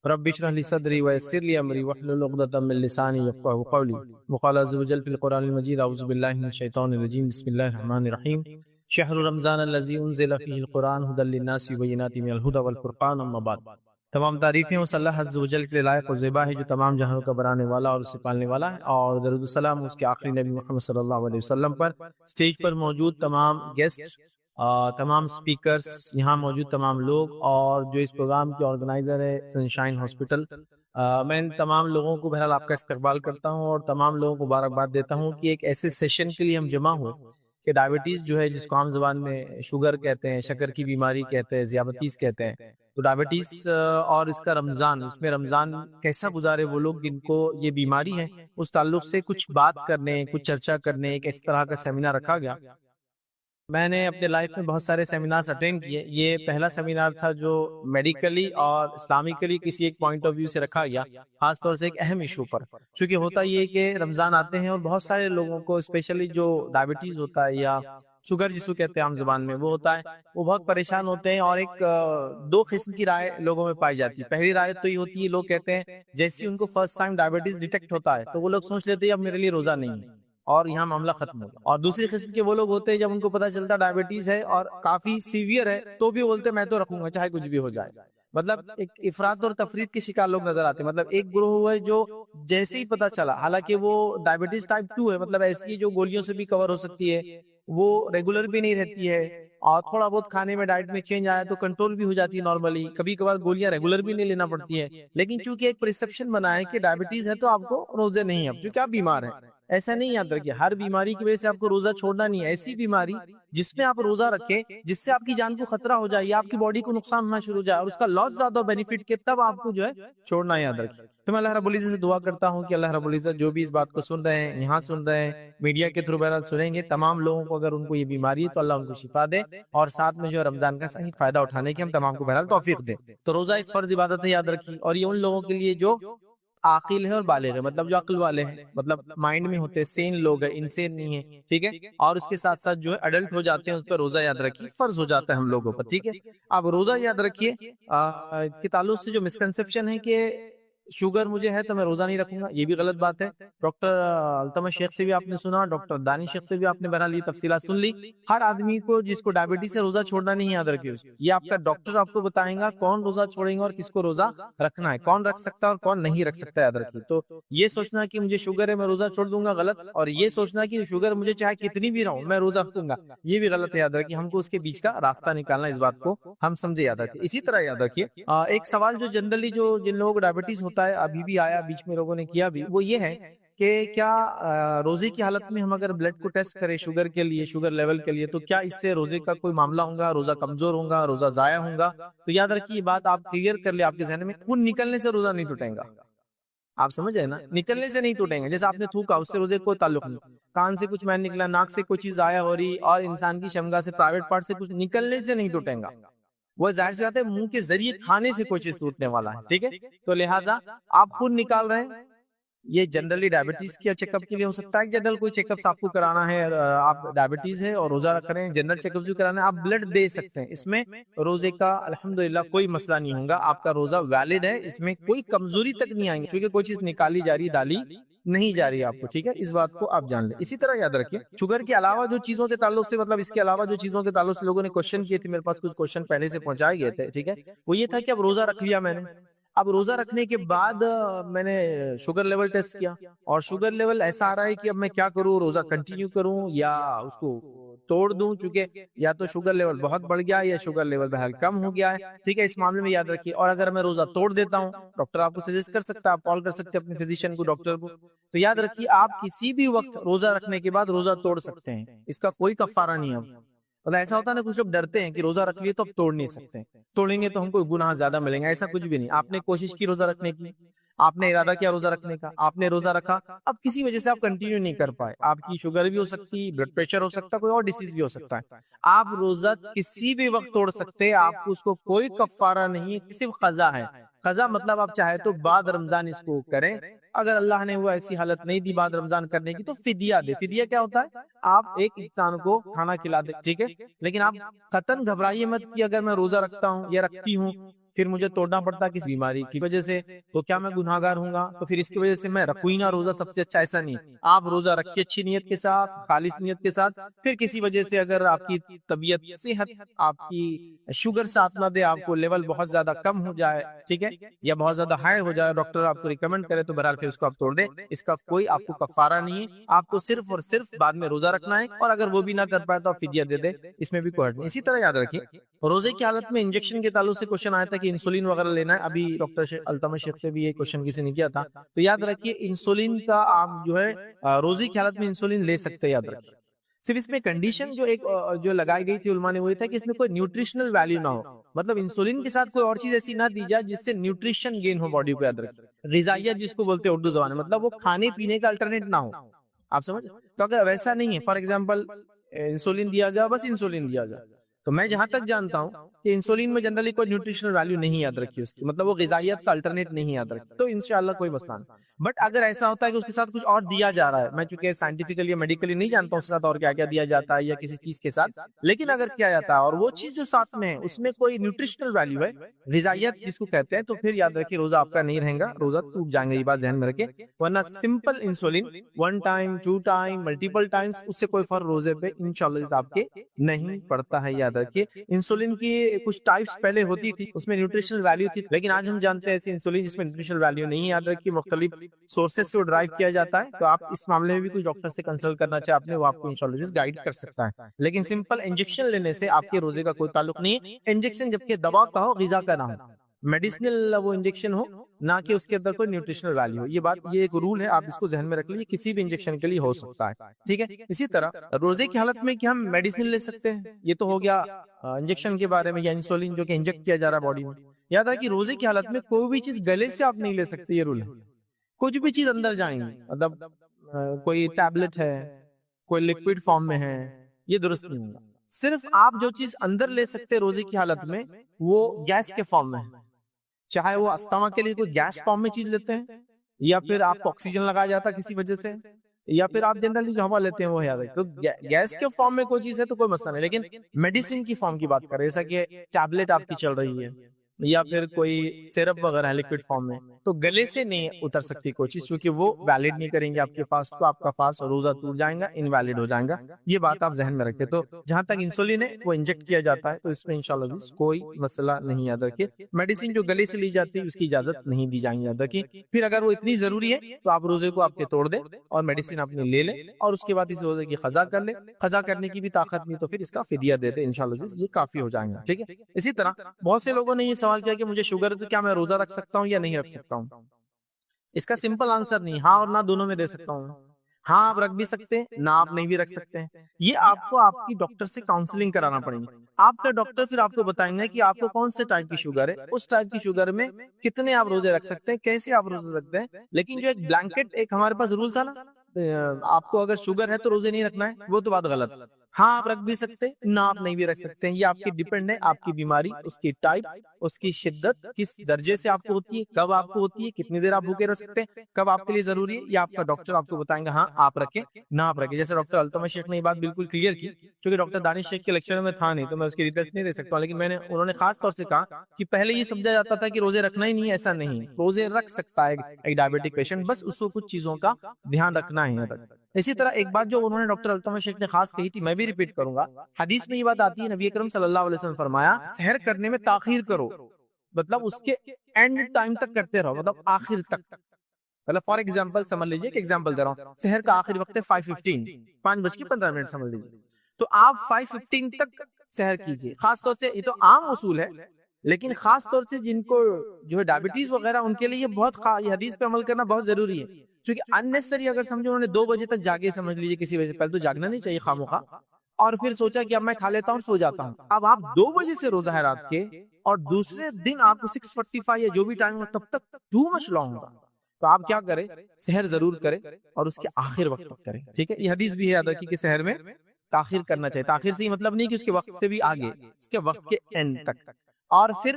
رب اشرح لي صدري ويسر لي امري واحلل عقدة من لساني يفقهوا قولي وقال عز وجل في القرآن المجيد اعوذ بالله من الشيطان الرجيم بسم الله الرحمن الرحيم شهر رمضان الذي انزل فيه القرآن هدى للناس وبينات من الهدى والفرقان اما بعد۔ تمام تعریفیں اس اللہ عز و جل کے لیے لائق و زیبا ہے جو تمام جہانوں کا بنانے والا اور اسے پالنے والا ہے، اور درود السلام اس کے آخری نبی محمد صلی اللہ علیہ وسلم پر، اسٹیج پر موجود تمام گیسٹ، تمام سپیکرز، یہاں موجود تمام لوگ، اور جو اس پروگرام کے آرگنائزر ہے سنشائن ہاسپٹل۔ میں ان تمام لوگوں کو بہرحال آپ کا استقبال کرتا ہوں اور تمام لوگوں کو مبارکباد دیتا ہوں کہ ایک ایسے سیشن کے لیے ہم جمع ہوئے کہ ڈائبٹیز جو ہے، جس کو عام زبان میں شوگر کہتے ہیں، شکر کی بیماری کہتے ہیں، ذیابطیس کہتے ہیں، تو ڈائبٹیز اور اس کا رمضان، اس میں رمضان کیسا گزارے وہ لوگ جن کو یہ بیماری ہے، اس تعلق سے کچھ بات کرنے، کچھ چرچا کرنے ایک اس طرح کا سیمینار رکھا گیا۔ میں نے اپنے لائف میں بہت سارے سیمینارز اٹینڈ کیے، یہ پہلا سیمینار تھا جو میڈیکلی اور اسلامکلی کسی ایک پوائنٹ آف ویو سے رکھا گیا، خاص طور سے ایک اہم ایشو پر، چونکہ ہوتا یہ کہ رمضان آتے ہیں اور بہت سارے لوگوں کو اسپیشلی جو ڈائبٹیز ہوتا ہے یا شوگر جس کو کہتے ہیں عام زبان میں، وہ ہوتا ہے، وہ بہت پریشان ہوتے ہیں، اور ایک دو قسم کی رائے لوگوں میں پائی جاتی ہے۔ پہلی رائے تو یہ ہوتی ہے، لوگ کہتے ہیں جیسے ان کو فرسٹ ٹائم ڈائبٹیز ڈیٹیکٹ ہوتا ہے تو وہ لوگ سوچ لیتے ہیں اب میرے لیے روزہ نہیں ہے اور یہاں معاملہ ختم ہوگا، اور دوسری قسم کے وہ لوگ ہوتے ہیں جب ان کو پتہ چلتا ڈائبٹیز ہے اور کافی سیویئر ہے تو بھی بولتے میں تو رکھوں گا چاہے کچھ بھی ہو جائے۔ مطلب ایک افراط اور تفریط کے شکار لوگ نظر آتے ہیں۔ مطلب ایک گروہ ہے جو جیسے ہی پتہ چلا، حالانکہ وہ ڈائبٹیز ٹائپ 2 ہے، مطلب ایسی جو گولیوں سے بھی کور ہو سکتی ہے، وہ ریگولر بھی نہیں رہتی ہے، اور تھوڑا بہت کھانے میں ڈائٹ میں چینج آیا تو کنٹرول بھی ہو جاتی ہے نارملی، کبھی کبھار گولیاں ریگولر بھی نہیں لینا پڑتی ہے، لیکن چونکہ ایک پرسپشن بنا ہے کہ ڈائبٹیز ہے تو آپ کو روزے نہیں، اب چونکہ آپ بیمار ہیں۔ ایسا نہیں یاد رکھیے، ہر بیماری کی وجہ سے آپ کو روزہ چھوڑنا نہیں ہے۔ ایسی بیماری جس میں آپ روزہ رکھیں جس سے آپ کی جان کو خطرہ ہو جائے یا آپ کی باڈی کو نقصان ہونا شروع ہو جائے اور اس کا لاس زیادہ بینیفٹ کے، تب آپ کو جو ہے چھوڑنا یاد رکھیے۔ تو میں اللہ رب العزت سے دعا کرتا ہوں کہ اللہ رب العزت جو بھی اس بات کو سن رہے ہیں، یہاں سن رہے ہیں، میڈیا کے تھرو بہرحال سنیں گے، تمام لوگوں کو اگر ان کو یہ بیماری ہے تو اللہ ان کو شفا دے، اور ساتھ میں جو رمضان کا صحیح فائدہ اٹھانے کی ہم تمام کو بہرحال توفیق دے۔ تو روزہ ایک فرض عبادت ہے، یاد رکھیے، اور یہ ان لوگوں کے لیے جو عاقل ہے اور بالغ ہے، مطلب جو عقل والے ہیں، مطلب مائنڈ میں ہوتے ہیں، سین لوگ ہیں، انسین نہیں ہیں، ٹھیک ہے، اور اس کے ساتھ ساتھ جو ہے اڈلٹ ہو جاتے ہیں، اس پر روزہ یاد رکھیے فرض ہو جاتا ہے ہم لوگوں پر، ٹھیک ہے۔ اب روزہ یاد رکھیے کے تعلق سے جو مسکنسپشن ہے کہ شوگر مجھے ہے تو میں روزہ نہیں رکھوں گا، یہ بھی غلط بات ہے۔ ڈاکٹر التمش شیخ سے بھی آپ نے سنا، ڈاکٹر دانش شیخ سے بھی آپ نے بہرحال یہ تفصیلات سن لی۔ ہر آدمی کو جس کو ڈائبٹیز سے روزہ چھوڑنا نہیں، یاد رکھیے یہ آپ کا ڈاکٹر آپ کو بتائیں گا کون روزہ چھوڑیں گا اور کس کو روزہ رکھنا ہے، کون رکھ سکتا ہے اور کون نہیں رکھ سکتا، یاد رکھیے۔ تو یہ سوچنا کہ مجھے شوگر ہے میں روزہ چھوڑ دوں گا، غلط، اور یہ سوچنا کہ شوگر مجھے چاہے کتنی بھی رہوں میں روزہ رکھوں گا، یہ بھی غلط ہے، یاد رکھیے۔ ہم کو اس کے بیچ کا راستہ نکالنا، اس بات کو ہم سمجھے، یاد رکھیے۔ اسی طرح یاد رکھیے ایک سوال جو جنرلی جو جن لوگوں کو ڈائبٹیز ہوتا ہے ابھی بھی آیا، بیچ میں لوگوں نے کیا بھی، وہ یہ ہے کہ کیا روزے کی حالت میں ہم اگر بلڈ کو ٹیسٹ کریں شوگر کے لیے، شوگر لیول کے لیے، تو کیا اس سے روزے کا کوئی معاملہ ہوگا، روزہ کمزور ہوگا، روزہ ضائع ہوگا؟ تو یاد رکھیے یہ بات آپ کلیئر کر لیں آپ کے ذہن میں، خون نکلنے سے روزہ نہیں ٹوٹے گا، آپ سمجھ رہے نا، نکلنے سے نہیں ٹوٹیں گے، جیسے آپ نے تھوکا اس سے روزے کوئی تعلق نہیں، کان سے کچھ مین نکلا، ناک سے کوئی چیز ضائع ہو رہی، اور انسان کی شمگا سے، پرائیویٹ پارٹ سے کچھ نکلنے سے نہیں ٹوٹیں گا، وہ ظاہر سی بات ہے منہ کے ذریعے کھانے سے کوئی چیز ٹوٹنے والا ہے، ٹھیک ہے۔ تو لہٰذا آپ خون نکال رہے ہیں، یہ جنرلی ڈائبٹیز کے چیک اپ کے لیے ہو سکتا ہے، جنرل کوئی چیک اپ آپ کو کرانا ہے، آپ ڈائبٹیز ہے اور روزہ رکھ رہے ہیں، جنرل چیک اپ بھی کرانا ہے، آپ بلڈ دے سکتے ہیں، اس میں روزے کا الحمدللہ کوئی مسئلہ نہیں ہوگا، آپ کا روزہ ویلڈ ہے، اس میں کوئی کمزوری تک نہیں آئیں گے، کیونکہ کوئی چیز نکالی جا رہی، ڈالی نہیں جا رہی آپ کو، ٹھیک ہے، اس بات کو آپ جان لیں۔ اسی طرح یاد رکھیے شوگر کے علاوہ جو چیزوں کے تعلق سے، مطلب اس کے علاوہ جو چیزوں کے تعلق سے لوگوں نے کوشچن کیے تھے، میرے پاس کچھ کوشچن پہلے سے پہنچائے گئے تھے، ٹھیک ہے، وہ یہ تھا کہ اب روزہ رکھ لیا میں نے، اب روزہ رکھنے کے بعد میں نے شوگر لیول ٹیسٹ کیا اور شوگر لیول ایسا آ رہا ہے کہ اب میں کیا کروں، روزہ کنٹینیو کروں یا اس کو توڑ دوں، چونکہ یا تو شوگر لیول بہت بڑھ گیا یا شوگر لیول بہرحال کم ہو گیا ہے، ٹھیک ہے، اس معاملے میں یاد رکھیے۔ اور اگر میں روزہ توڑ دیتا ہوں، ڈاکٹر آپ کو سجیسٹ کر سکتا ہے، آپ کال کر سکتے ہیں اپنے فزیشین کو، ڈاکٹر کو، تو یاد رکھیے آپ کسی بھی وقت روزہ رکھنے کے بعد روزہ توڑ سکتے ہیں، اس کا کوئی کفارہ نہیں ہے۔ مطلب ایسا ہوتا ہے نا، کچھ لوگ ڈرتے ہیں کہ روزہ رکھ لیے تو اب توڑ نہیں سکتے، توڑیں گے تو ہم کو گناہ زیادہ ملیں گے، ایسا کچھ بھی نہیں۔ آپ نے کوشش کی روزہ رکھنے کی، آپ نے ارادہ کیا روزہ رکھنے کا، آپ نے روزہ رکھا، اب کسی وجہ سے آپ کنٹینیو نہیں کر پائے، آپ کی شوگر بھی ہو سکتی، بلڈ پریشر ہو سکتا ہے، کوئی اور ڈیزیز بھی ہو سکتا ہے، آپ روزہ کسی بھی وقت توڑ سکتے ہیں، آپ کو اس کو کوئی کفارہ نہیں ہے، صرف قضا ہے۔ قضا مطلب آپ چاہے تو بعد رمضان اس کو کریں، اگر اللہ نے وہ ایسی حالت نہیں دی بعد رمضان کرنے کی تو فدیہ دے۔ فدیہ کیا ہوتا ہے؟ آپ ایک انسان کو کھانا کھلا دے، ٹھیک ہے، لیکن آپ قطعاً گھبرائیے مت کہ اگر میں روزہ رکھتا ہوں یا رکھتی ہوں پھر مجھے توڑنا پڑتا کسی بیماری کی وجہ سے، تو کیا میں گناہگار ہوں گا؟ تو پھر اس کی وجہ سے میں رکھوں ہی نہ روزہ، سب سے اچھا ایسا نہیں، آپ روزہ رکھیے اچھی نیت کے ساتھ، خالص نیت کے ساتھ. پھر کسی وجہ سے اگر آپ کی طبیعت صحت، آپ کی شوگر ساتھ نہ دے، آپ کو لیول بہت زیادہ کم ہو جائے، ٹھیک ہے، یا بہت زیادہ ہائی ہو جائے، ڈاکٹر آپ کو ریکمینڈ کرے، تو بہرحال پھر اس کو آپ توڑ دیں. اس کا کوئی آپ کو کفارہ نہیں ہے، آپ کو صرف اور صرف بعد میں روزہ رکھنا ہے، اور اگر وہ بھی نہ کر پائے تو آپ فدیہ دے دیں، اس میں بھی کوئی حرج نہیں. اسی طرح یاد رکھیے روزے کی حالت میں انجیکشن کے تعلق سے کوشچن آیا تھا کہ انسولین وغیرہ لینا ہے، ابھی ڈاکٹر التمش شیخ سے بھی یہ کوشچن کسی نے کیا تھا، تو یاد رکھیے انسولین کا آپ جو ہے روزے کی حالت میں انسولین لے سکتے ہیں، یاد رکھیے. صرف اس میں کنڈیشن جو لگائی گئی تھی علماء نے، وہی تھا کہ اس میں کوئی نیوٹریشنل ویلیو نہ ہو، مطلب انسولین کے ساتھ کوئی اور چیز ایسی نہ دی جائے جس سے نیوٹریشن گین ہو باڈی کو. یاد رکھیے غذائیت جس کو بولتے ہیں اردو زبان میں، مطلب وہ کھانے پینے کا الٹرنیٹ نہ ہو، آپ سمجھ. تو اگر ویسا نہیں ہے، فار ایگزامپل انسولین دیا گیا، بس انسولین دیا گیا، تو میں جہاں تک جانتا ہوں کہ انسولین میں جنرلی کوئی نیوٹریشنل ویلیو نہیں، یاد رکھیے اس کی، مطلب وہ غذائیت کا الٹرنیٹ نہیں، یاد رکھیے، تو انشاءاللہ کوئی مسئلہ نہیں. بٹ اگر ایسا ہوتا ہے کہ اس کے ساتھ کچھ اور دیا جا رہا ہے، میں چونکہ سائنٹیفکلی یا میڈیکلی نہیں جانتا ہوں اس کے ساتھ اور کیا کیا دیا جاتا ہے یا کسی چیز کے ساتھ، لیکن اگر کیا جاتا ہے اور وہ چیز جو ساتھ میں ہے اس میں کوئی نیوٹریشنل ویلیو ہے، غذائیت جس کو کہتے ہیں، تو پھر یاد رکھیے روزہ آپ کا نہیں رہے گا، روزہ ٹوٹ جائیں گے، یہ بات ذہن میں رکھیں. ورنہ simple insulin 1 time 2 time multiple times, اس سے کوئی فرق روزے پہ انشاءاللہ آپ کے نہیں پڑتا ہے. یاد رکھیے انسولین کی کچھ ٹائپس پہلے ہوتی تھی، اس میں نیوٹریشنل ویلیو تھی، لیکن آج ہم جانتے ہیں ایسی انسولین جس میں نیوٹریشنل ویلیو نہیں ہے. یاد رکھیے مختلف سورسز سے وہ ڈرائیو کیا جاتا ہے، تو آپ اس معاملے میں بھی کوئی ڈاکٹر سے کنسلٹ کرنا چاہتے ہیں، وہ آپ کو انشاءاللہ گائیڈ کر سکتا ہے. لیکن سمپل انجیکشن لینے سے آپ کے روزے کا کوئی تعلق نہیں ہے. انجیکشن جبکہ دوا کا ہو، غذا کا نہ ہو، میڈیسنل وہ انجیکشن ہو، نہ کہ اس کے اندر کوئی نیوٹریشنل ویلیو ہو. یہ ایک رول ہے، آپ اس کو ذہن میں رکھ لیجیے، کسی بھی انجیکشن کے لیے ہو سکتا ہے، ٹھیک ہے. اسی طرح روزے کی حالت میں کیا ہم میڈیسن لے سکتے ہیں؟ یہ تو ہو گیا انجیکشن کے بارے میں، یا انسولین جو کہ انجیکٹ کیا جا رہا ہے باڈی میں. یاد ہے کہ روزے کی حالت میں کوئی بھی چیز گلے سے آپ نہیں لے سکتے، یہ رول ہے. کچھ بھی چیز اندر جائیں گی، مطلب کوئی ٹیبلٹ ہے، کوئی لکوڈ فارم میں ہے، یہ درست نہیں ہوگا. صرف آپ جو چیز اندر لے سکتے روزے کی حالت میں وہ گیس کے فارم میں ہے، چاہے وہ استما کے لیے کوئی گیس فارم میں چیز لیتے ہیں، یا پھر آپ کو آکسیجن لگایا جاتا ہے کسی وجہ سے، یا پھر آپ جنرلی جو ہوا لیتے ہیں وہ یاد ہے. تو گیس کے فارم میں کوئی چیز ہے تو کوئی مسئلہ نہیں، لیکن میڈیسن کی فارم کی بات کر رہے ہیں، جیسا کہ ٹیبلٹ آپ کی چل رہی ہے یا پھر کوئی سیرپ وغیرہ ہے لکوڈ فارم میں، تو گلے سے نہیں اتر سکتی کوئی چیز، چونکہ وہ ویلڈ نہیں کریں گے آپ کے فاسٹ کو، آپ کا فاسٹ روزہ ٹوٹ جائے گا، انویلڈ ہو جائے گا. یہ بات آپ ذہن میں رکھیں. تو جہاں تک انسولین ہے وہ انجیکٹ کیا جاتا ہے، تو اس میں انشاءاللہ کوئی مسئلہ نہیں. یاد رکھیے میڈیسن جو گلے سے لی جاتی ہے اس کی اجازت نہیں دی جائیں گی. یاد رکھیے پھر اگر وہ اتنی ضروری ہے تو آپ روزے کو آپ کے توڑ دیں اور میڈیسن اپنی لے لیں، اور اس کے بعد اس روزے کی قضا کر لیں. قضا کرنے کی بھی طاقت نہیں تو پھر اس کا فدیہ دے دیں، انشاءاللہ یہ کافی ہو جائیں گا، ٹھیک ہے. اسی طرح بہت سے لوگوں نے یہ سوال کیا کہ مجھے شوگر ہے تو کیا میں روزہ رکھ سکتا ہوں یا نہیں رکھ سکتا ہوں؟ اس کا سمپل آنسر نہیں، ہاں اور نہ دونوں میں دے سکتا ہوں. ہاں آپ رکھ بھی سکتے ہیں، نہ آپ نہیں بھی رکھ سکتے ہیں. یہ آپ کو آپ کی ڈاکٹر سے کاؤنسلنگ کرانا پڑے گی. آپ کا ڈاکٹر پھر آپ کو بتائیں گے کہ آپ کو کون سے ٹائپ کی شوگر ہے، اس ٹائپ کی شوگر میں کتنے آپ روزے رکھ سکتے ہیں، کیسے آپ روزے رکھتے ہیں. لیکن جو ایک بلینکٹ ایک ہمارے پاس رول تھا نا، آپ کو اگر شوگر ہے تو روزے نہیں رکھنا ہے، وہ تو بات غلط. ہاں آپ رکھ بھی سکتے ہیں، نہ آپ نہیں بھی رکھ سکتے ہیں. یہ آپ کی ڈیپینڈ ہے، آپ کی بیماری، اس کی ٹائپ، اس کی شدت، کس درجے سے آپ کو ہوتی ہے، کب آپ کو ہوتی ہے، کتنی دیر آپ بھوکے رہ سکتے ہیں، کب آپ کے لیے ضروری ہے، یا آپ کا ڈاکٹر آپ کو بتائیں گے ہاں آپ رکھیں نہ آپ رکھیں. جیسے ڈاکٹر التمش شیخ نے یہ بات بالکل کلیئر کی، کیونکہ ڈاکٹر دانش شیخ کے لیکچر میں تھا نہیں تو میں اس کی ڈیٹیلس نہیں دے سکتا، لیکن انہوں نے خاص طور سے کہا کہ پہلے یہ سمجھا جاتا تھا کہ روزے رکھنا ہی نہیں، ایسا نہیں، روزے رکھ سکتا ہے ایک ڈائبٹک پیشنٹ، بس اس کو کچھ چیزوں کا دھیان رکھنا ہے. اسی طرح ایک بات جو انہوں نے ڈاکٹر التمش شیخ نے خاص کہی تھی، میں بھی ریپیٹ کروں گا، حدیث میں یہ بات آتی ہے، نبی اکرم صلی اللہ علیہ وسلم فرمایا سحر کرنے میں تاخیر کرو، مطلب اس کے اینڈ ٹائم تک کرتے رہو، مطلب آخر تک. مطلب فار ایگزامپل سمجھ لیجیے کہ ایگزامپل دے رہا ہوں، سحر کا آخری وقت ہے 5:15، 5:15 سمجھ لیجیے، تو آپ 5:15 تک سحر کیجیے. خاص طور سے یہ تو عام اصول ہے، لیکن خاص طور سے جن کو جو ہے ڈائبٹیز وغیرہ ان کے لیے یہ بہت یہ حدیث پہ عمل کرنا بہت ضروری ہے. کیونکہ اننیسری اگر سمجھو انہوں نے 2 بجے تک جاگے، سمجھ لیجیے کسی وجہ سے، پہلے تو جاگنا نہیں چاہیے خامخواہ، اور پھر سوچا کہ اب میں کھا لیتا ہوں سو جاتا ہوں. اب آپ 2 بجے سے روزہ ہے رات کے، اور دوسرے دن آپ کو 6:45 یا جو بھی ٹائم ہو تب تک ٹو مچ لانگ ہوگا. تو آپ کیا کریں، سحر ضرور کریں اور اس کے آخر وقت تک کریں، ٹھیک ہے. یہ حدیث بھی ہے یاد رکھیے کہ سحر میں تاخیر کرنا چاہیے. تاخیر سے ہی مطلب نہیں کہ اس کے وقت سے بھی آگے، اس کے وقت کے اینڈ تک. اور پھر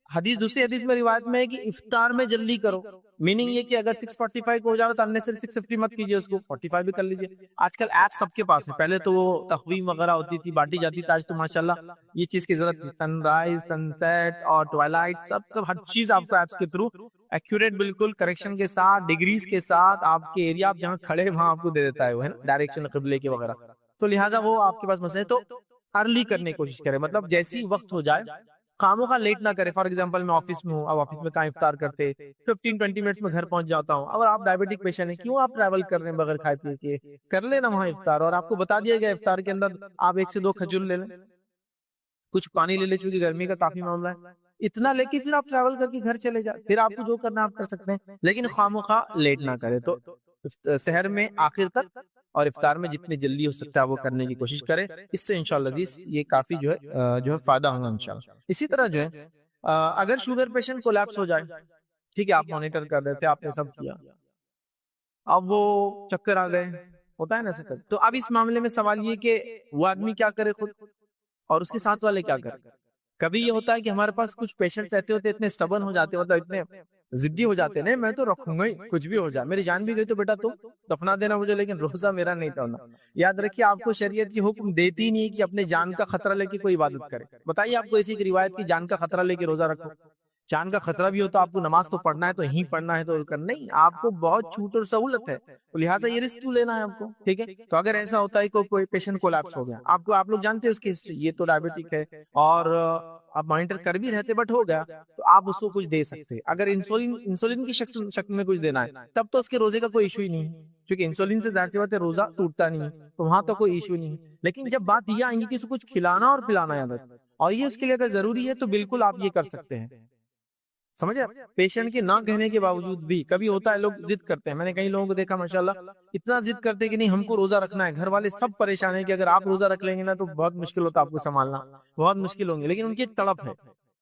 حدیث دوسری حدیث میں روایت میں ہے کہ افطار میں جلدی کرو، میننگ یہ کہ اگر 6:45 کو ہو جا رہا تو unnecessary 6:50 مت کیجیے، اس کو 45 بھی کر لیجیے۔ آج کل ایپ سب کے پاس ہے، پہلے تو وہ تقویم وغیرہ ہوتی تھی، بانٹی جاتی تھی، آج تو ماشاءاللہ یہ چیز کی ضرورت تھی، سن رائز، سن سیٹ اور ٹوائلائٹ سب ہر چیز آپ کو ایپس کے تھرو ایکوریٹ بالکل کریکشن کے ساتھ ڈگریز کے ساتھ آپ کے ایریا آپ جہاں کھڑے وہاں آپ کو دے دیتا ہے وہ، ہے نا، ڈائریکشن قبلے کے وغیرہ، تو لہٰذا وہ آپ کے پاس مسئلہ ہے، تو ارلی کرنے کی کوشش کرے، مطلب جیسی وقت ہو جائے خاموخواہ لیٹ نہ کرے۔ فار ایگزامپل میں آفس میں ہوں، اب آفس میں کہاں افطار کرتے 15-20 منٹس میں گھر پہنچ جاتا ہوں، اگر آپ ڈائبٹک پیشنٹ ہیں کیوں آپ ٹریول کر رہے ہیں بغیر کھائے پیے کے، کر لینا وہاں افطار، اور آپ کو بتا دیا گیا افطار کے اندر آپ 1 سے 2 کھجور لے لیں، کچھ پانی لے لیں چونکہ گرمی کا کافی معاملہ ہے، اتنا لے کے پھر آپ ٹریول کر کے گھر چلے جائیں، پھر آپ کو جو کرنا آپ کر سکتے ہیں، لیکن خاموخواہ لیٹ نہ کرے۔ تو سحر میں آخر تک اور افطار میں جتنی جلدی ہو سکتا ہے وہ کرنے کی کوشش کرے، اس سے انشاءاللہ عزیز یہ کافی جو ہے فائدہ ہوگا انشاءاللہ۔ اسی طرح جو ہے اگر شوگر پیشنٹ کولیپس ہو جائے، ٹھیک ہے، آپ مانیٹر کر رہے تھے، آپ نے سب کیا، اب وہ چکر آ گئے، ہوتا ہے نا سکر، تو اب اس معاملے میں سوال یہ کہ وہ آدمی کیا کرے خود اور اس کے ساتھ والے کیا کریں۔ کبھی یہ ہوتا ہے کہ ہمارے پاس کچھ پیشنٹس ایسے ہوتے اتنے سٹبن ہو جاتے، مطلب اتنے ضدی ہو جاتے، نہیں میں تو رکھوں گا ہی، کچھ بھی ہو جائے، میری جان بھی گئی تو بیٹا تم دفنا دینا مجھے، لیکن روزہ میرا نہیں توڑنا۔ یاد رکھیے آپ کو شریعت کی حکم دیتی نہیں کہ اپنے جان کا خطرہ لے کے کوئی عبادت کرے۔ بتائیے آپ کو اسی کی روایت کی جان کا خطرہ لے کے روزہ رکھو، جان کا خطرہ بھی ہو تو آپ کو نماز تو پڑھنا ہے، تو یہیں پڑھنا ہے تو نہیں، آپ کو بہت چھوٹ اور سہولت ہے، تو لہٰذا یہ رسک کیوں لینا ہے آپ کو، ٹھیک ہے۔ تو اگر ایسا ہوتا ہے کوئی پیشنٹ کولیپس ہو گیا، آپ لوگ جانتے ہیں اس کی ہسٹری، یہ تو ڈائبٹک ہے اور آپ مانیٹر کر بھی رہتے بٹ ہو گیا، تو آپ اس کو کچھ دے سکتے، اگر انسولین کی شکل میں کچھ دینا ہے تب تو اس کے روزے کا کوئی ایشو ہی نہیں ہے، کیونکہ انسولین سے ظاہر سی بات ہے روزہ ٹوٹتا نہیں ہے، تو وہاں تو کوئی ایشو نہیں ہے۔ لیکن جب بات یہ آئیں گی کہ اس کو کچھ کھلانا اور پلانا ہے عادت، اور یہ اس کے لیے اگر ضروری ہے تو بالکل آپ یہ کر سکتے ہیں، سمجھے۔ پیشنٹ کے نہ کہنے کے باوجود بھی کبھی ہوتا ہے لوگ ضد کرتے ہیں، میں نے کئی لوگوں کو دیکھا ماشاءاللہ اتنا ضد کرتے ہیں کہ نہیں ہم کو روزہ رکھنا ہے، گھر والے سب پریشان ہیں کہ اگر آپ روزہ رکھ لیں گے نا تو بہت مشکل ہوتا ہے آپ کو سنبھالنا، بہت مشکل ہوں گے، لیکن ان کی ایک تڑپ ہے،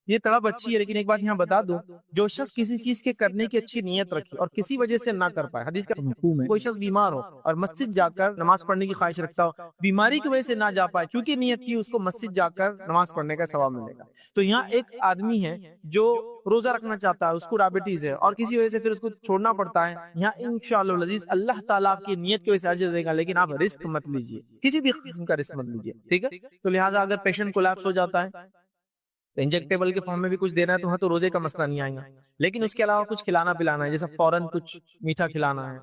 یہ تڑپ اچھی ہے، لیکن ایک بات یہاں بتا دوں، جو شخص کسی چیز کے کرنے کی اچھی نیت رکھے اور کسی وجہ سے نہ کر پائے، حدیث کا مفہوم ہے، کوئی شخص بیمار ہو اور مسجد جا کر نماز پڑھنے کی خواہش رکھتا ہو، بیماری کی وجہ سے نہ جا پائے، چونکہ نیت کی اس کو مسجد جا کر نماز پڑھنے کا ثواب ملے گا، تو یہاں ایک آدمی ہے جو روزہ رکھنا چاہتا ہے، اس کو ڈائبٹیز ہے اور کسی وجہ سے پھر اس کو چھوڑنا پڑتا ہے، یہاں انشاءاللہ العزیز اللہ تعالیٰ آپ کی نیت کی وجہ سے اجر دے گا، لیکن آپ رسک مت لیجیے، کسی بھی قسم کا رسک مت لیجیے، ٹھیک ہے۔ تو لہٰذا اگر پیشنٹ کولیپس ہو جاتا ہے تو انجیکٹیبل کے فارم میں بھی کچھ دینا ہے تو وہاں تو روزے کا مسئلہ نہیں آئے گا، لیکن اس کے علاوہ کچھ کھلانا پلانا ہے، جیسے فوراً کچھ میٹھا کھلانا ہے،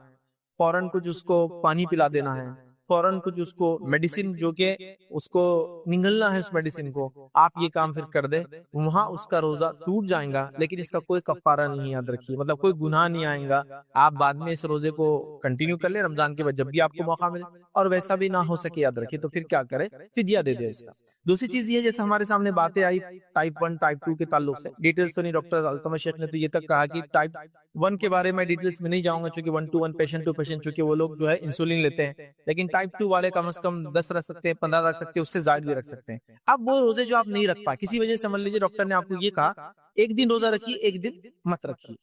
فوراً کچھ اس کو پانی پلا دینا ہے، فوراً کچھ اس کو میڈیسن جو کہ اس کو نگلنا ہے اس میڈیسن کو، آپ یہ کام پھر کر دیں، وہاں اس کا روزہ ٹوٹ جائے گا، لیکن اس کا کوئی کفارہ نہیں، یاد رکھیے، مطلب کوئی گناہ نہیں آئے گا، آپ بعد میں اس روزے کو کنٹینیو کر لیں رمضان کے بعد جب بھی آپ کو موقع ملے، اور ویسا بھی نہ ہو سکے یاد رکھیے تو پھر کیا کرے، فدیہ دے دے اس کا۔ دوسری چیز یہ جیسے ہمارے سامنے باتیں آئی ٹائپ 1 ٹائپ 2 کے تعلق سے، ڈیٹیلز تو نہیں، ڈاکٹر التمش شیخ نے تو یہ تک کہا کہ ٹائپ 1 کے بارے میں ڈیٹیلز میں نہیں جاؤں گا، چونکہ 1 to 1 پیشنٹ ٹو پیشنٹ، چونکہ وہ لوگ جو ہے انسولین لیتے ہیں، لیکن ٹائپ 2 والے کم از کم 10 رکھ سکتے ہیں، 15 رکھ سکتے ہیں، اس سے زائد بھی رکھ سکتے ہیں۔ اب وہ روزے جو آپ نہیں رکھ پائے کسی وجہ سے، سمجھ لیجیے ڈاکٹر نے آپ کو یہ کہا ایک دن روزہ رکھیے ایک دن مت رکھیے،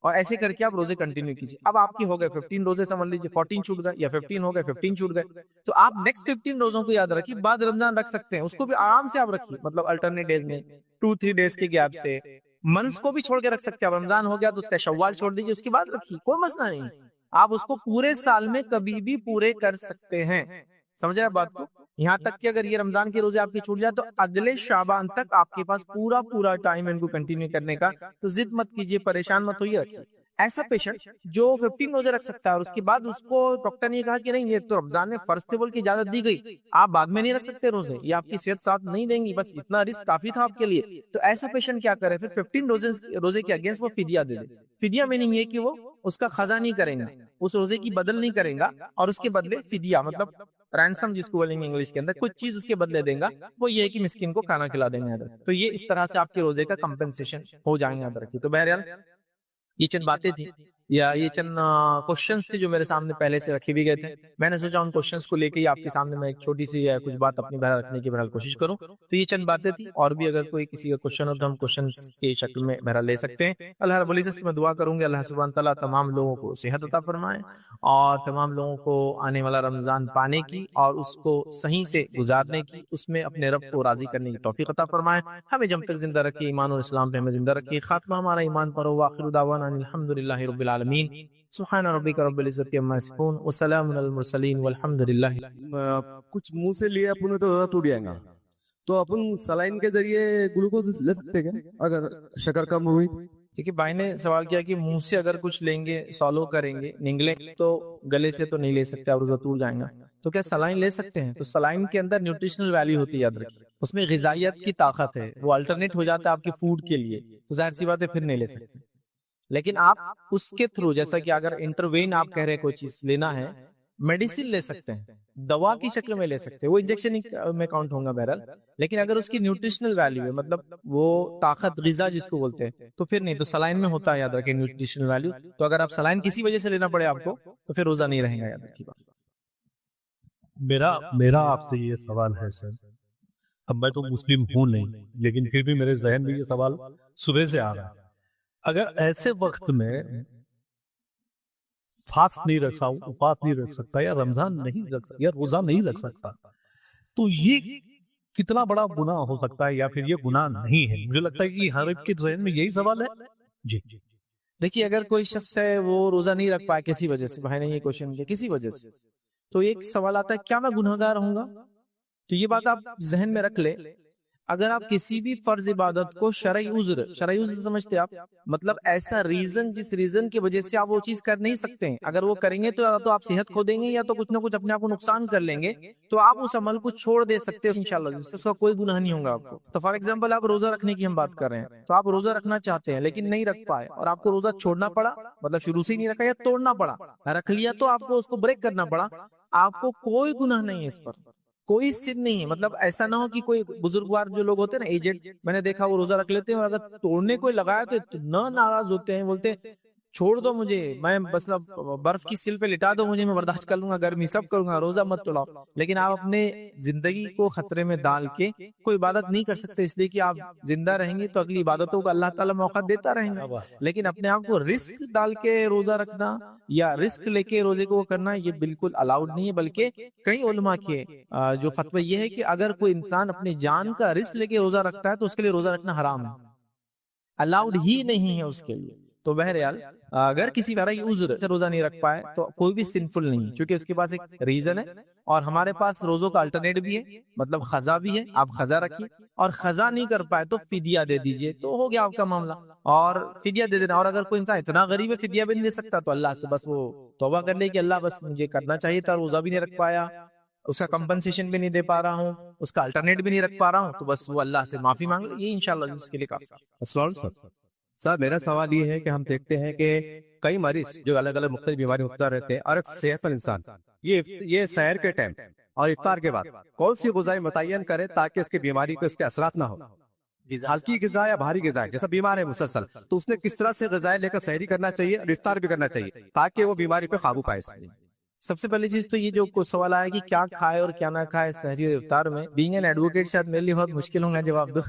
اور ایسے کر کے آپ روزے کنٹینیو کیجیے، اب آپ کی ہو گئے 15 روزے، سمجھ لیجیے 14 چھوٹ گئے یا 15 ہو گئے 15 چھوٹ گئے، تو آپ نیکسٹ 15 روزوں کو یاد رکھیے، بعد رمضان رکھ سکتے ہیں، اس کو بھی آرام سے آپ رکھیے، مطلب الٹرنیٹ ڈیز میں 2-3 ڈیز کے گیپ سے، منتھس کو بھی چھوڑ کے رکھ سکتے ہیں، اب رمضان ہو گیا تو اس کا شوال چھوڑ دیجیے، اس کے بعد رکھیے، کوئی مسئلہ نہیں، آپ اس کو پورے سال میں کبھی بھی پورے کر سکتے ہیں، سمجھ رہے بات کو، یہاں تک کہ اگر یہ رمضان کے روزے آپ کے چھوٹ جائے تو اگلے شعبان تک آپ کے پاس پورا ٹائم ان کو کنٹینیو کرنے کا، تو ضد مت کیجیے، پریشان مت ہوئیے، رکھیے۔ ایسا پیشنٹ جو 15 روزے رکھ سکتا ہے اور اس کے بعد اس کو ڈاکٹر نے کہا کہ نہیں یہ تو رمضان میں فرض تھے بول کی اجازت دی گئی، آپ بعد میں نہیں رکھ سکتے روزے، یہ آپ کی صحت ساتھ نہیں دیں گی، بس اتنا رسک کافی تھا آپ کے لیے، تو ایسا پیشنٹ کیا کرے پھر 15 روزے کے اگینسٹ وہ فدیہ دے دے۔ فدیہ میننگ یہ کہ وہ اس کا قضا نہیں کرے گا، اس روزے کی بدل نہیں کرے گا، اور اس کے بدلے فدیہ مطلب رینسم جس کو بولیں گے انگلش کے اندر، کچھ چیز اس کے بدلے دیں گا، وہ یہ ہے کہ مسکین کو کھانا کھلا دیں گے، تو یہ اس طرح سے آپ کے روزے کا کمپنسیشن ہو جائیں گے، یاد رکھیے۔ تو بہرحال یہ چند باتیں تھی یا یہ چند کوشچنس تھے جو میرے سامنے پہلے سے رکھے بھی گئے تھے. میں نے سوچا ان کوشچنس کو لے کے ہی آپ کے سامنے میں ایک چھوٹی سی کچھ بات اپنی بہرحال رکھنے کی بہرحال کوشش کروں. تو یہ چند باتیں تھیں, اور بھی اگر کوئی کسی کا کوشچن ہو تو ہم کوشچنس کی شکل میں بہرحال لے سکتے ہیں. اللہ رب العزت سے میں دعا کروں گا اللہ سبحانہ تعالیٰ تمام لوگوں کو صحت عطا فرمائے, اور تمام لوگوں کو آنے والا رمضان پانے کی اور اس کو صحیح سے گزارنے کی, اس میں اپنے رب کو راضی کرنے کی توفیق عطا فرمائے. ہمیں جب تک زندہ رکھے ایمان اور اسلام پہ ہمیں زندہ رکھے, خاتمہ ہمارا ایمان پر ہو. آخر دعوانا الحمدللہ رب العالمین. سبحان ربک رب العزت عما یصفون وسلام علی المرسلین والحمد للہ. کچھ منہ سے لیے اپنے تو زیادہ ٹوٹ جائے گا, تو اپن سلائن کے ذریعے گلوکوز لے سکتے کیا اگر شکر کم ہوئی؟ دیکھیے بھائی نے سوال کیا کہ منہ سے اگر کچھ لیں گے, سالو کریں گے, نگلیں تو گلے سے تو نہیں لے سکتے, اور روزہ ٹوٹ جائیں گا. تو کیا سلائن لے سکتے ہیں؟ تو سلائن کے اندر نیوٹریشنل ویلیو ہوتی ہے, یاد رکھیے, اس میں غذائیت کی طاقت ہے, وہ الٹرنیٹ ہو جاتا ہے آپ کے فوڈ کے لیے, تو ظاہر سی بات ہے پھر نہیں لے سکتے. لیکن آپ اس کے تھرو, جیسا کہ اگر انٹروین آپ کہہ رہے کوئی چیز لینا ہے, میڈیسن لے سکتے ہیں, دوا کی شکل میں لے سکتے ہیں, وہ انجیکشن میں کاؤنٹ ہوگا بہرحال. لیکن اگر اس کی نیوٹریشنل ویلیو ہے, مطلب وہ طاقت غذا جس کو بولتے ہیں, تو پھر نہیں. تو سلائن میں ہوتا ہے, یاد رکھیں, نیوٹریشنل ویلیو. تو اگر آپ سلائن کسی وجہ سے لینا پڑے آپ کو, تو پھر روزہ نہیں رہے گا, یاد رکھیے. میرا آپ سے یہ سوال ہے سر, اب میں تو مسلم ہوں نہیں, لیکن پھر بھی میرے ذہن میں یہ سوال صبح سے آ رہا ہے. اگر ایسے وقت میں فاسٹ نہیں رکھ سکتا, اپواس نہیں رکھ سکتا, یا رمضان نہیں رکھ سکتا, یا روزہ نہیں رکھ سکتا, تو یہ کتنا بڑا گناہ ہو سکتا ہے, یا پھر یہ گناہ نہیں ہے؟ مجھے لگتا ہے کہ ہر ایک کے ذہن میں یہی سوال ہے. جی دیکھیے, اگر کوئی شخص ہے وہ روزہ نہیں رکھ پائے کسی وجہ سے, بھائی نے یہ کوشچن کیا کسی وجہ سے, تو ایک سوال آتا ہے کیا میں گنہگار ہوں گا؟ تو یہ بات آپ ذہن میں رکھ لے. اگر آپ کسی بھی فرض عبادت کو شرعی عذر سمجھتے آپ, مطلب ایسا ریزن جس ریزن کی وجہ سے آپ وہ چیز کر نہیں سکتے ہیں, اگر وہ کریں گے تو آپ صحت کھو دیں گے, یا تو کچھ نہ کچھ اپنے آپ کو نقصان کر لیں گے, تو آپ اس عمل کو چھوڑ دے سکتے ہیں انشاءاللہ, جس سے اس کا کوئی گناہ نہیں ہوگا آپ کو. تو فار ایگزامپل آپ روزہ رکھنے کی ہم بات کر رہے ہیں, تو آپ روزہ رکھنا چاہتے ہیں لیکن نہیں رکھ پائے, اور آپ کو روزہ چھوڑنا پڑا, مطلب شروع سے ہی نہیں رکھا یا توڑنا پڑا, رکھ لیا تو آپ کو اس کو بریک کرنا پڑا, آپ کو کوئی گناہ نہیں ہے اس پر, کوئی سن نہیں ہے. مطلب ایسا نہ ہو کہ کوئی بزرگوار جو لوگ ہوتے ہیں نا, ایجنٹ, میں نے دیکھا وہ روزہ رکھ لیتے ہیں, اور اگر توڑنے کوئی لگایا تو اتنا ناراض ہوتے ہیں, بولتے ہیں چھوڑ دو مجھے, میں بس برف کی سل پہ لٹا دو مجھے, میں برداشت کر لوں گا, گرمی سب کروں گا, روزہ مت توڑاؤ. لیکن آپ اپنے زندگی کو خطرے میں ڈال کے کوئی عبادت نہیں کر سکتے, اس لیے کہ آپ زندہ رہیں گے تو اگلی عبادتوں کو اللہ تعالیٰ موقع دیتا رہیں گا. لیکن اپنے آپ کو رسک ڈال کے روزہ رکھنا یا رسک لے کے روزے کو کرنا, یہ بالکل الاؤڈ نہیں ہے. بلکہ کئی علماء کے جو فتوی یہ ہے کہ اگر کوئی انسان اپنی جان کا رسک لے کے روزہ رکھتا ہے تو اس کے لیے روزہ رکھنا حرام ہے, الاؤڈ ہی نہیں ہے اس کے لیے. تو بہرحال اگر کسی طرح کی عذر سے روزہ نہیں رکھ پائے تو کوئی بھی سنفل نہیں ہے, کیونکہ اس کے پاس ایک ریزن ہے, اور ہمارے پاس روزوں کا الٹرنیٹ بھی ہے, مطلب خزا بھی ہے, آپ خزا رکھیے, اور خزا نہیں کر پائے تو فدیہ دے دیجئے, تو ہو گیا آپ کا معاملہ, اور فدیہ دے دینا. اور اگر کوئی انسان اتنا غریب ہے فدیہ بھی نہیں دے سکتا, تو اللہ سے بس وہ توبہ کر لے کہ اللہ بس مجھے کرنا چاہیے تھا, روزہ بھی نہیں رکھ پایا, اس کا کمپنسیشن بھی نہیں دے پا رہا ہوں, اس کا الٹرنیٹ بھی نہیں رکھ پا رہا ہوں, تو بس وہ اللہ سے معافی مانگ لے, یہ انشاءاللہ اس کے لیے کافی. السلام علیکم سر, میرا سوال یہ ہے کہ ہم دیکھتے ہیں کہ کئی مریض جو الگ الگ مختلف بیماری میں مبتلا رہتے ہیں, اور صحت مند انسان یہ سحر کے ٹائم اور افطار کے بعد کون سی غذائیں متعین کرے تاکہ اس کی بیماری کو اس کے اثرات نہ ہو؟ ہلکی غذا یا بھاری غذا, جیسا بیمار ہے مسلسل, تو اس نے کس طرح سے غذائیں لے کر سحری کرنا چاہیے اور افطار بھی کرنا چاہیے تاکہ وہ بیماری پہ قابو پائے؟ سب سے پہلی چیز تو یہ جو سوال آیا کہ کیا کھائے اور کیا نہ کھائے سحری اور افطار میں, بینگ این ایڈوکیٹ شاید میرے لیے بہت مشکل ہوں گا جواب دو.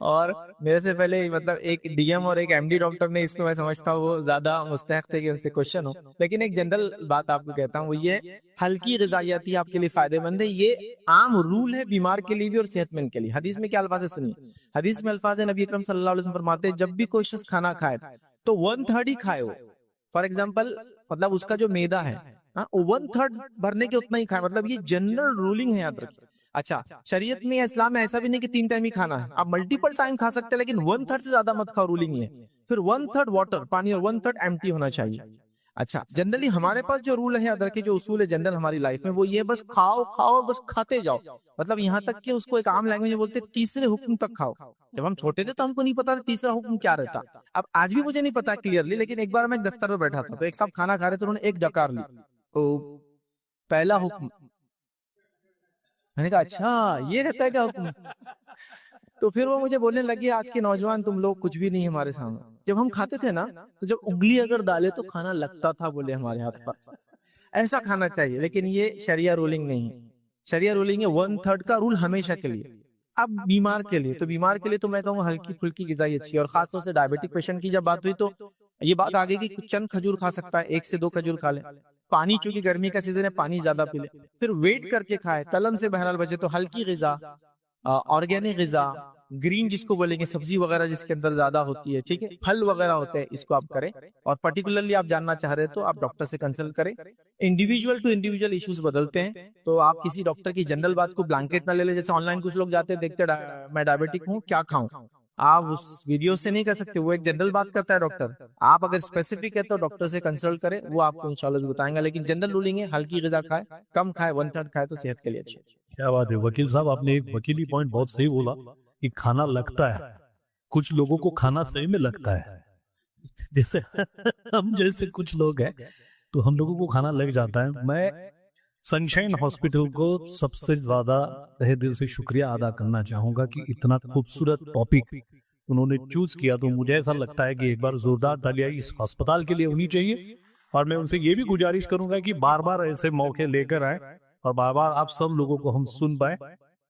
اور میرے سے پہلے مطلب ایک ڈی ایم اور ایک ایم ڈی ڈاکٹر نے اس کو, میں سمجھتا ہوں وہ زیادہ مستحق تھے کہ ان سے کوشچن ہو. لیکن ایک جنرل بات آپ کو کہتا ہوں, وہ یہ ہلکی غذائیت آپ کے لیے فائدے مند ہے, یہ عام رول ہے بیمار کے لیے بھی اور صحت مند کے لیے. حدیث میں کیا الفاظ ہے سنیے, حدیث میں الفاظ ہے, نبی اکرم صلی اللہ علیہ وسلم فرماتے ہیں جب بھی کوئی شخص کھانا کھائے تو 1/3 ہی کھائے ہو. فار ایگزامپل مطلب اس کا جو میدا ہے 1/3 بھرنے کے اتنا ہی کھائے, مطلب یہ جنرل رولنگ ہے, یاد رکھیے. اچھا, شریعت میں اسلام میں ایسا بھی نہیں کہ 3 ٹائم ہی کھانا ہے, آپ ملٹیپل ٹائم کھا سکتے ہیں, لیکن 1/3 سے زیادہ مت کھاؤ, رولنگ ہے. پھر 1/3 واٹر پانی اور 1/3 ایمٹی ہونا چاہیے. اچھا, جنرلی ہمارے پاس جو رول ہے, یاد رکھیے, جو اصول ہے جنرل ہماری لائف میں, وہ یہ بس کھاؤ کھاؤ بس کھاتے جاؤ. مطلب یہاں تک کہ اس کو ایک عام لینگویج میں بولتے تیسرے حکم تک کھاؤ. جب ہم چھوٹے تھے تو ہم کو نہیں پتا تیسرا حکم کیا رہتا, اب آج بھی مجھے نہیں پتا کلیئرلی, لیکن ایک بار میں ایک دفتر میں بیٹھا تھا تو ایک صاحب کھانا کھا رہے تھے, انہوں نے ایک ڈکار لی, تو پہلا حکم, میں نے کہا اچھا یہ رہتا ہے کیا حکم, تو پھر وہ مجھے بولنے لگے آج کے نوجوان تم لوگ کچھ بھی نہیں ہمارے سامنے. جب ہم کھاتے تھے نا تو جب انگلی اگر ڈالے تو کھانا لگتا تھا بولے ہمارے ہاتھ پر. ایسا کھانا چاہیے, لیکن یہ شریعہ رولنگ نہیں ہے. شریعہ رولنگ ہے 1/3 کا رول ہمیشہ کے لیے. اب بیمار کے لیے تو میں کہوں ہلکی پھلکی غذائی اچھی ہے, اور خاص طور سے ڈائبٹک پیشنٹ کی جب بات ہوئی تو یہ بات آگے کی چند کھجور کھا سکتا ہے, 1 سے 2 کھجور کھا لے. پانی چونکہ گرمی کا سیزن ہے پانی زیادہ پی لے. پھر ویٹ کر کے کھائے, تلن سے بہرحال بچے. تو ہلکی غذا, آرگینک غذا, گرین جس کو بولیں گے سبزی وغیرہ جس کے اندر زیادہ ہوتی ہے, ٹھیک ہے, پھل وغیرہ ہوتے ہیں, اس کو آپ کریں. اور پرٹیکولرلی آپ جاننا چاہ رہے تو آپ ڈاکٹر سے کنسلٹ کریں. انڈیویجول ٹو انڈیویجول ایشوز بدلتے ہیں, تو آپ کسی ڈاکٹر کی جنرل بات کو بلانکیٹ نہ لے لیں. جیسے آن لائن کچھ لوگ جاتے ہیں دیکھتے میں ڈائبٹک ہوں کیا کھاؤں, آپ اس ویڈیو سے نہیں کر سکتے. وہ ایک جنرل بات کرتا ہے ڈاکٹر. آپ اگر اسپیسیفک ہے تو ڈاکٹر سے کنسلٹ کریں, وہ آپ کو انشاءاللہ بتائیں گا. لیکن جنرل رولنگ ہے ہلکی غذا کھائے, کم کھائے, 1/3 کھائے تو صحت کے لیے اچھی. کیا بات ہے وکیل صاحب, آپ نے ایک وکیلی پوائنٹ بہت صحیح بولا کہ کھانا لگتا ہے. کچھ لوگوں کو کھانا صحیح میں لگتا ہے, جیسے ہم جیسے کچھ لوگ ہیں تو ہم لوگوں کو کھانا لگ جاتا ہے. میں سنشائن ہاسپٹل کو سب سے زیادہ تہہ دل سے شکریہ ادا کرنا چاہوں گا کہ اتنا خوبصورت ٹاپک انہوں نے چوز کیا. تو مجھے ایسا لگتا ہے کہ ایک بار زوردار تالیاں اس ہسپتال کے لیے ہونی چاہیے, اور میں ان سے یہ بھی گزارش کروں گا کہ بار بار ایسے موقع لے کر آئیں اور بار بار آپ سب لوگوں کو ہم سن پائیں.